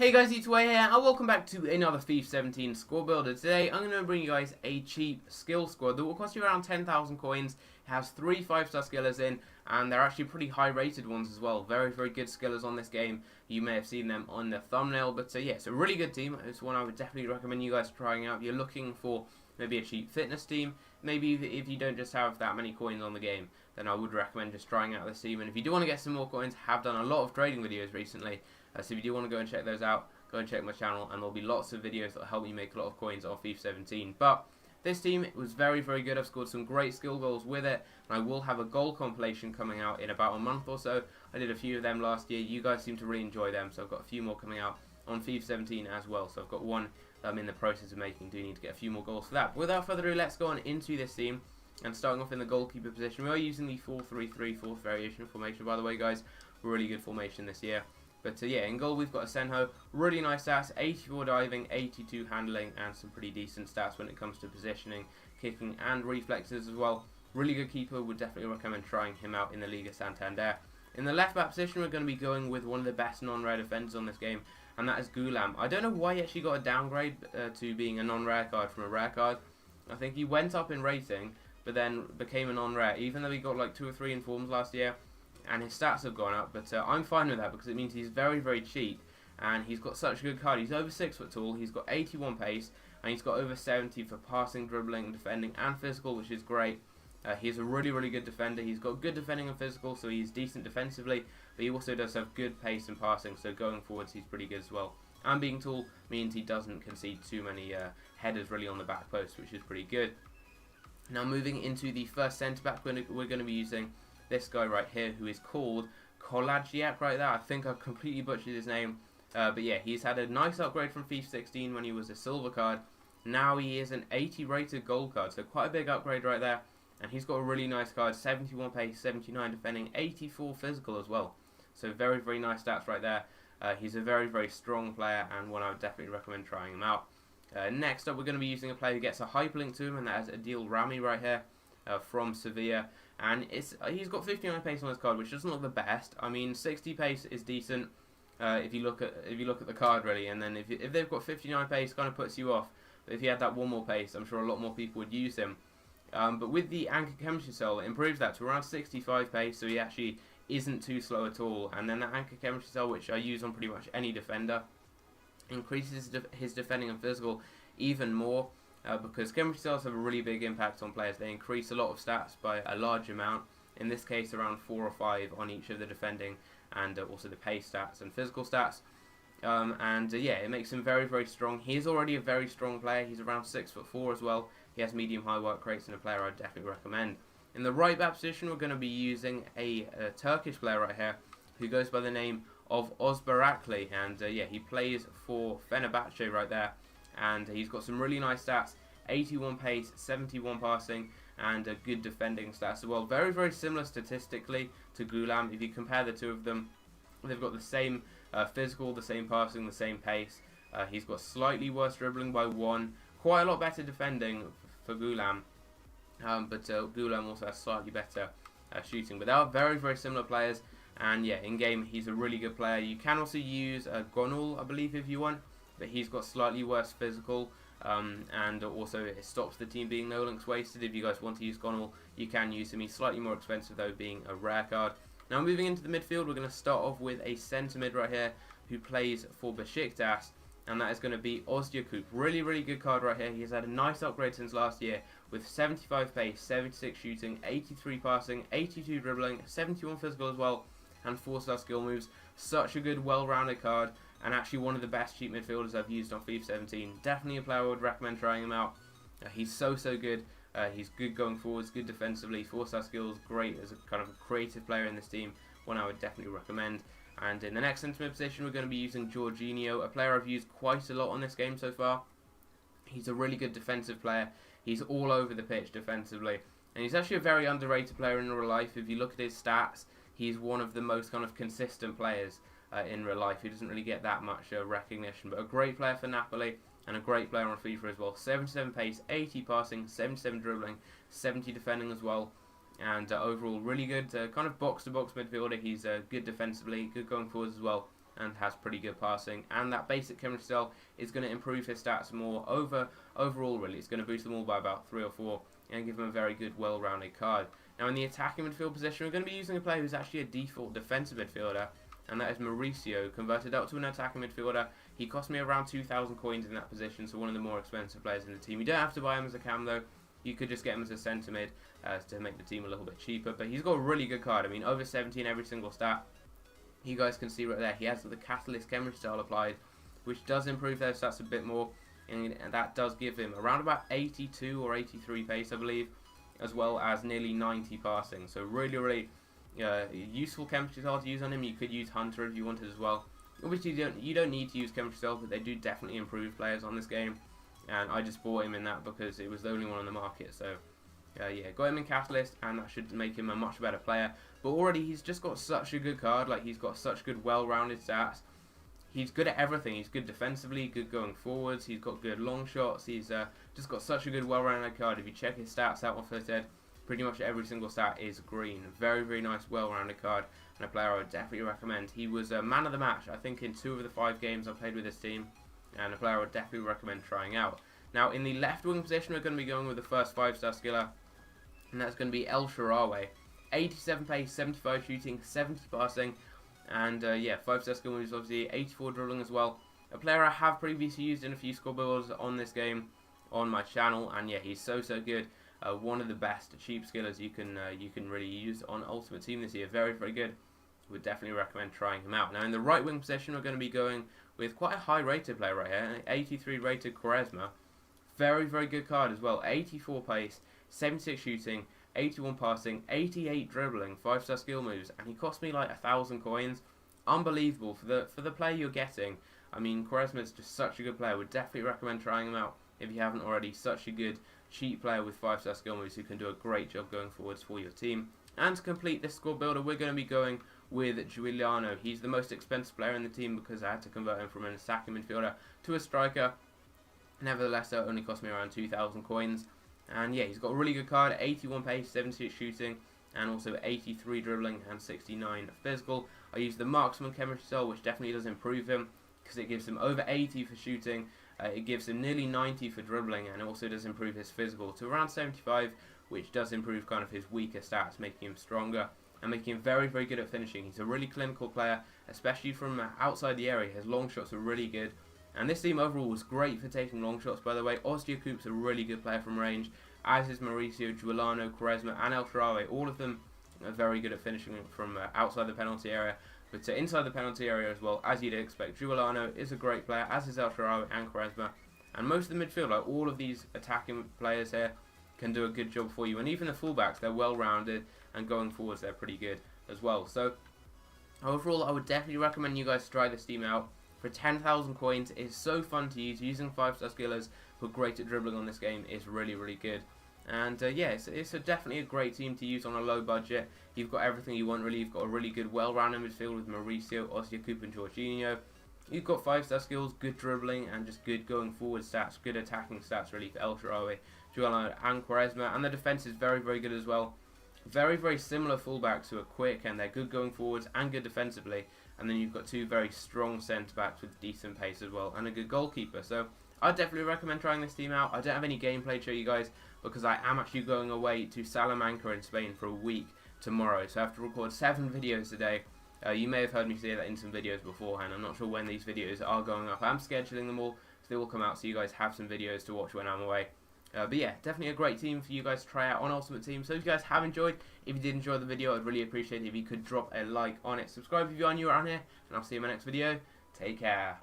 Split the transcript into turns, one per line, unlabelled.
Hey guys, it's Way here, and welcome back to another FIFA 17 squad builder. Today, I'm going to bring you guys a cheap skill squad that will cost you around 10,000 coins. It has 3 5-star skillers in, and they're actually pretty high-rated ones as well. Very, very good skillers on this game. You may have seen them on the thumbnail, but yeah, it's a really good team. It's one I would definitely recommend you guys trying out. If you're looking for maybe a cheap fitness team, maybe if you don't just have that many coins on the game, then I would recommend just trying out this team. And if you do want to get some more coins, I have done a lot of trading videos recently. So if you do want to go and check those out, go and check my channel, and there'll be lots of videos that will help you make a lot of coins on FIFA 17. But this team was very, very good. I've scored some great skill goals with it, and I will have a goal compilation coming out in about a month or so. I did a few of them last year. You guys seem to really enjoy them, so I've got a few more coming out on FIFA 17 as well. So I've got one that I'm in the process of making. Do need to get a few more goals for that. But without further ado, let's go on into this team. And starting off in the goalkeeper position, we are using the 4-3-3 fourth variation formation, by the way, guys. Really good formation this year. But yeah, in goal we've got Asenjo, really nice stats, 84 diving, 82 handling, and some pretty decent stats when it comes to positioning, kicking, and reflexes as well. Really good keeper, would definitely recommend trying him out in the Liga Santander. In the left back position, we're going to be going with one of the best non-rare defenders on this game, and that is GIULANO. I don't know why he actually got a downgrade to being a non-rare card from a rare card. I think he went up in rating, but then became a non-rare, even though he got like 2 or 3 informs last year. And his stats have gone up, but I'm fine with that because it means he's very, very cheap, and he's got such a good card. He's over 6 foot tall, he's got 81 pace, and he's got over 70 for passing, dribbling, defending, and physical, which is great. He's a really, really good defender. He's got good defending and physical, so he's decent defensively, but he also does have good pace and passing, so going forwards he's pretty good as well. And being tall means he doesn't concede too many headers really on the back post, which is pretty good. Now moving into the first centre back, we're going to be using this guy right here, who is called Kolajiak right there. I think I've completely butchered his name. But yeah, he's had a nice upgrade from FIFA 16 when he was a silver card. Now he is an 80 rated gold card, so quite a big upgrade right there. And he's got a really nice card, 71 pace, 79 defending, 84 physical as well. So very, very nice stats right there. He's a very, very strong player, and one I would definitely recommend trying him out. Next up, we're going to be using a player who gets a hyperlink to him, and that is Adil Rami right here from Sevilla. And he's got 59 pace on his card, which doesn't look the best. I mean, 60 pace is decent if you look at the card really, and then if they've got 59 pace, kind of puts you off. But if he had that one more pace, I'm sure a lot more people would use him. But with the anchor chemistry cell, it improves that to around 65 pace, so he actually isn't too slow at all. And then the anchor chemistry cell, which I use on pretty much any defender, increases his defending and physical even more. Because chemistry cells have a really big impact on players. They increase a lot of stats by a large amount. In this case, around 4 or 5 on each of the defending and also the pace stats and physical stats. Yeah, it makes him very, very strong. He is already a very strong player. He's around 6'4" as well. He has medium-high work rates, and a player I'd definitely recommend. In the right back position, we're going to be using a Turkish player right here who goes by the name of Ozbarakli. And yeah, he plays for Fenerbahce right there. And he's got some really nice stats, 81 pace, 71 passing, and good defending stats as well. Very, very similar statistically to GIULANO. If you compare the two of them, they've got the same physical, the same passing, the same pace. He's got slightly worse dribbling by 1, quite a lot better defending for GIULANO. But GIULANO also has slightly better shooting. But they are very, very similar players. And yeah, in-game, he's a really good player. You can also use Gonul, I believe, if you want. But he's got slightly worse physical, and also it stops the team being no links wasted. If you guys want to use Gonul, you can use him. He's slightly more expensive though, being a rare card. Now moving into the midfield, we're going to start off with a centre mid right here who plays for Besiktas, and that is going to be Ozyakup. Really, really good card right here. He's had a nice upgrade since last year with 75 pace, 76 shooting, 83 passing, 82 dribbling, 71 physical as well, and 4-star skill moves. Such a good, well-rounded card. And actually one of the best cheap midfielders I've used on FIFA 17. Definitely a player I would recommend trying him out. He's so good. He's good going forwards, good defensively, 4-star skills, great as a kind of a creative player in this team. One I would definitely recommend. And in the next centre mid position, we're going to be using Jorginho, a player I've used quite a lot on this game so far. He's a really good defensive player. He's all over the pitch defensively. And he's actually a very underrated player in real life. If you look at his stats, he's one of the most kind of consistent players in real life. He doesn't really get that much recognition, but a great player for Napoli and a great player on FIFA as well. 77 pace, 80 passing, 77 dribbling, 70 defending as well, and overall really good kind of box-to-box midfielder. He's good defensively, good going forwards as well, and has pretty good passing, and that basic chemistry style is going to improve his stats more overall really. It's going to boost them all by about 3 or 4 and give him a very good well-rounded card. Now in the attacking midfield position, we're going to be using a player who's actually a default defensive midfielder, and that is Mauricio, converted up to an attacking midfielder. He cost me around 2,000 coins in that position, so one of the more expensive players in the team. You don't have to buy him as a cam though. You could just get him as a centre mid to make the team a little bit cheaper, but he's got a really good card. I mean, over 17 every single stat. You guys can see right there, he has the Catalyst chemistry style applied, which does improve those stats a bit more, and that does give him around about 82 or 83 pace, I believe, as well as nearly 90 passing. So really useful chemistry style to use on him. You could use Hunter if you wanted as well. Obviously you don't need to use chemistry style, but they do definitely improve players on this game, and I just bought him in that because it was the only one on the market. So yeah, got him in Catalyst, and that should make him a much better player. But already he's just got such a good card. Like, he's got such good well-rounded stats. He's good at everything. He's good defensively, good going forwards. He's got good long shots. He's just got such a good well-rounded card. If you check his stats out on Footed, pretty much every single stat is green. Very nice, well-rounded card, and a player I would definitely recommend. He was man of the match, I think, in 2 of the 5 games I played with this team, and a player I would definitely recommend trying out. Now, in the left wing position, we're going to be going with the first 5-star skiller, and that's going to be SHAARAWay. 87 pace, 75 shooting, 70 passing, and yeah, 5-star skill moves, obviously 84 dribbling as well. A player I have previously used in a few squad builders on this game on my channel, and yeah, he's so good. One of the best cheap skillers you can really use on Ultimate Team this year. Very good. Would definitely recommend trying him out. Now in the right wing position, we're going to be going with quite a high rated player right here, an 83 rated QUARESMA. Very good card as well. 84 pace, 76 shooting, 81 passing, 88 dribbling, 5-star skill moves, and he cost me like 1,000 coins. Unbelievable for the player you're getting. I mean, QUARESMA is just such a good player. Would definitely recommend trying him out if you haven't already. Such a good cheap player with 5-star skill moves who can do a great job going forwards for your team. And to complete this squad builder, we're going to be going with GIULANO. He's the most expensive player in the team because I had to convert him from an attacking midfielder to a striker. Nevertheless, it only cost me around 2,000 coins. And yeah, he's got a really good card, 81 pace, 76 shooting, and also 83 dribbling and 69 physical. I use the marksman chemistry style, which definitely does improve him because it gives him over 80 for shooting, it gives him nearly 90 for dribbling, and it also does improve his physical to around 75, which does improve kind of his weaker stats, making him stronger and making him very good at finishing. He's a really clinical player, especially from outside the area. His long shots are really good. And this team overall was great for taking long shots, by the way. Osteocoop's a really good player from range, as is Mauricio, GIULANO, QUARESMA, and SHAARAWay. All of them are very good at finishing from outside the penalty area. But inside the penalty area as well, as you'd expect, GIULANO is a great player, as is SHAARAWay and QUARESMA. And most of the midfield, like all of these attacking players here, can do a good job for you. And even the fullbacks, they're well-rounded, and going forwards, they're pretty good as well. So, overall, I would definitely recommend you guys try this team out. For 10,000 coins, it's so fun to use. Using 5-star skillers who are great at dribbling on this game is really good. And yeah, it's definitely a great team to use on a low budget. You've got everything you want really. You've got a really good well-rounded midfield with Mauricio, Osteocoop, and Jorginho. You've got 5-star skills, good dribbling, and just good going forward stats, good attacking stats really for SHAARAWay, GIULANO, and QUARESMA. And the defense is very good as well. Very similar fullbacks who are quick and they're good going forwards and good defensively. And then you've got 2 very strong centre-backs with decent pace as well, and a good goalkeeper. So I'd definitely recommend trying this team out. I don't have any gameplay to show you guys because I am actually going away to Salamanca in Spain for a week tomorrow. So I have to record 7 videos today. You may have heard me say that in some videos beforehand. I'm not sure when these videos are going up. I'm scheduling them all, so they will come out so you guys have some videos to watch when I'm away. But yeah, definitely a great team for you guys to try out on Ultimate Team. So if you guys have enjoyed, if you did enjoy the video, I'd really appreciate it if you could drop a like on it. Subscribe if you are new around here, and I'll see you in my next video. Take care.